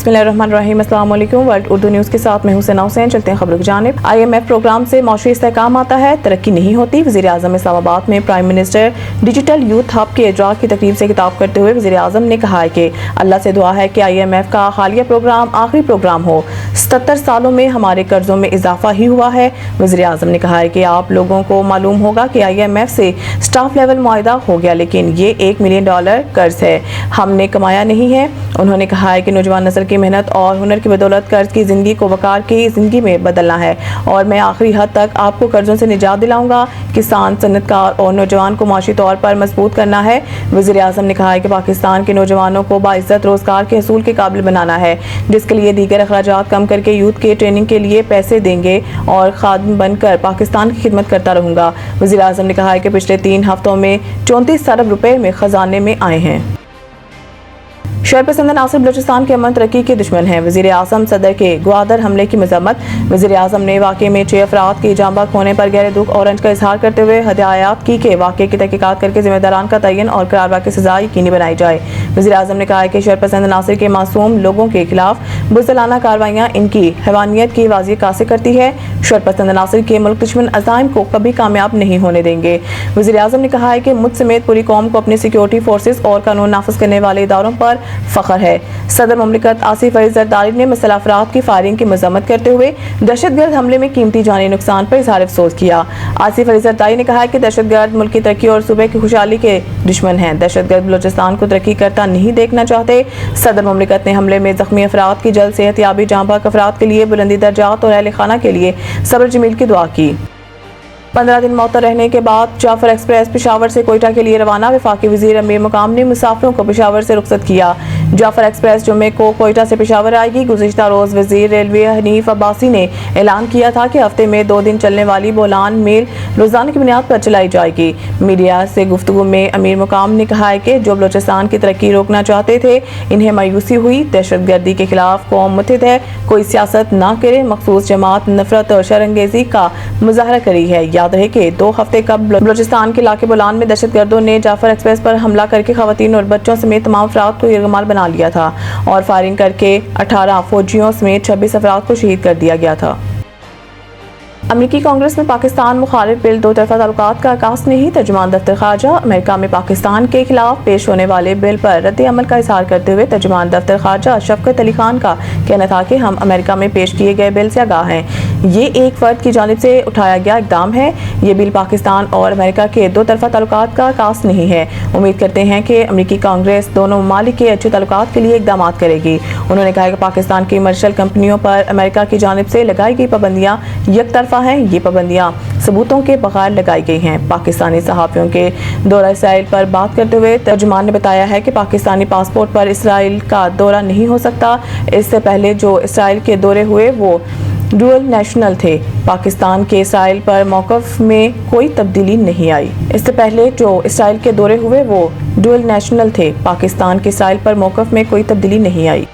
बिस्मिल्लाहिर्रहमानिर्रहीम। अस्सलाम वालेकुम। वर्ल्ड उर्दू न्यूज़ के साथ मैं हुसैन हुसैन। चलते हैं खबरों की जानिब। IMF प्रोग्राम से मौशरी इस्तेहकाम आता है, तरक्की नहीं होती। वज़ीर आज़म इस्लामाबाद में prime minister digital youth hub के इजरा की तकरीब से खिताब करते हुए वज़ीर आज़म ने कहा है कि अल्लाह से दुआ है कि IMF का हालिया प्रोग्राम आखिरी प्रोग्राम हो। 77 सालों में हमारे कर्जों में इजाफा ही हुआ है। वज़ीर आज़म ने कहा है कि आप लोगों को मालूम होगा कि IMF से स्टाफ लेवल मुआहदा हो गया, लेकिन ये $1 मिलियन कर्ज है, हमने कमाया नहीं है। उन्होंने कहा है कि नौजवान नस्ल की मेहनत और हुनर की बदौलत कर्ज की ज़िंदगी को वकार की ज़िंदगी में बदलना है और मैं आखिरी हद तक आपको कर्जों से निजात दिलाऊंगा। किसान, सनतकार और नौजवान को माशी तौर पर मजबूत करना है। वज़ीर आज़म ने कहा है कि पाकिस्तान के नौजवानों को बाइज्जत रोज़गार के हसूल के काबिल बनाना है, जिसके लिए दीगर अखराजात कम करके यूथ के ट्रेनिंग के लिए पैसे देंगे और खादिम बनकर पाकिस्तान की खिदमत करता रहूँगा। वज़ीर आज़म ने कहा है कि पिछले 3 हफ्तों में 34 अरब रुपए में खजाने में आए हैं। शरपसंद नासिर बलूचिस्तान के अमन तरक्की के दुश्मन हैं। वज़ीर आज़म सदर के ग्वादर हमले की मजम्मत। वज़ीर आज़म ने वाक़े में 6 अफराद की जान बाक होने पर गहरे दुख और रंज का इजहार करते हुए हदायत की कि वाक़े की तहकीकात करके जिम्मेदारान का तयन और करारवा की सजा यकीनी बनाई जाए। वज़ीर आज़म ने कहा है कि शरपसंद नासिर के मासूम लोगों के खिलाफ बुज़दिलाना कार्रवाइयाँ इनकी हैवानियत की वाज़ी अक्कासी करती है। शरपसंद नासिर के मुल्क दुश्मन अज़ाइम को कभी कामयाब नहीं होने देंगे। वज़ीर आज़म ने कहा है कि मुझ समेत पूरी कौम को अपनी सिक्योरिटी फोर्सेस और कानून नाफिज करने वाले इदारों पर फख्र है। सदर ममलिकत आसिफ अली जरदारी ने मसला अफराद की फायरिंग की मजम्मत करते हुए दहशतगर्द हमले में कीमती जानी नुकसान पर इजहार अफसोस किया। आसिफ अली जरदारी ने कहा है कि दहशतगर्द मुल्क की तरक्की और सूबे की खुशहाली के दुश्मन हैं। दहशतगर्द बलूचिस्तान को तरक्की करता नहीं देखना चाहते। सदर ममलिकत ने हमले में जख्मी अफराद की जल्द सेहत याबी, जाँ बाक अफराद के लिए बुलंदी दर्जात और अहल खाना के लिए सब्र जमील की दुआ की। 15 दिन मअतल रहने के बाद जाफर एक्सप्रेस पेशावर से कोयटा के लिए रवाना। वफाकी वजीर अमीर मुकाम ने मुसाफिरों को पेशावर से रुखसत किया। जाफर एक्सप्रेस जुम्मे को कोयटा से पेशावर आएगी। गुज़िश्ता रोज़ वजीर रेलवे हनीफ अब्बासी ने ऐलान किया था कि हफ्ते में 2 दिन चलने वाली बोलान मेल रोजाना की बुनियाद पर चलाई जाएगी। मीडिया से गुफ्तगू में अमीर मुकाम ने कहा है कि जो बलूचिस्तान की तरक्की रोकना चाहते थे, इन्हें मायूसी हुई। दहशतगर्दी के खिलाफ कौम मुत्तहिद है, कोई सियासत ना करे। मखसूस जमात नफरत और शरंगेजी का मुजाहरा करी है। याद रहे कि 2 हफ्ते कबल बलूचिस्तान के इलाके बोलान में दहशतगर्दों ने जाफर एक्सप्रेस पर हमला करके खवातीन और बच्चों समेत तमाम अफराद को यरगमाल बना लिया था और फायरिंग करके 18 फौजियों समेत 26 अफराद को शहीद कर दिया गया था। अमेरिकी कांग्रेस में पाकिस्तान मुखालिफ बिल 2 तरफा ताल्लुकात का आगाज नहीं। तर्जुमान दफ्तर खारजा अमेरिका में पाकिस्तान के खिलाफ पेश होने वाले बिल पर रद्द अमल का इजहार करते हुए तर्जुमान दफ्तर खारजा शफकत अली खान का कहना था कि हम अमेरिका में पेश किए गए बिल से आगाह हैं। ये एक फर्द की जानिब से उठाया गया इकदाम है। ये बिल पाकिस्तान और अमेरिका के 2 तरफा ताल्लुकात का आगाज नहीं है। उम्मीद करते हैं कि अमेरिकी कांग्रेस दोनों ममालिक के अच्छे ताल्लुकात के लिए इकदाम करेगी। उन्होंने कहा कि पाकिस्तान की कमर्शियल कंपनियों पर अमेरिका की जानिब से लगाई गई पाबंदियां एक तरफा हैं। ये पाबंदियां सबूतों के बगैर लगाई गई हैं। पाकिस्तानी सहाफ़ियों के दौरा इसराइल पर बात करते हुए तर्जुमान ने बताया है कि पाकिस्तानी पासपोर्ट पर इसराइल का दौरा नहीं हो सकता। इससे पहले जो इसराइल के दौरे हुए वो डुअल नेशनल थे। पाकिस्तान के इसराइल पर मौक़िफ़ में कोई तब्दीली नहीं आई। इससे पहले जो इसराइल के दौरे हुए वो डुअल नेशनल थे। पाकिस्तान के इसराइल पर मौक़िफ़ में कोई तब्दीली नहीं आई।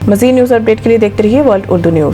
मज़ीद न्यूज़ अपडेट के लिए देखते रहिए वर्ल्ड उर्दू न्यूज़।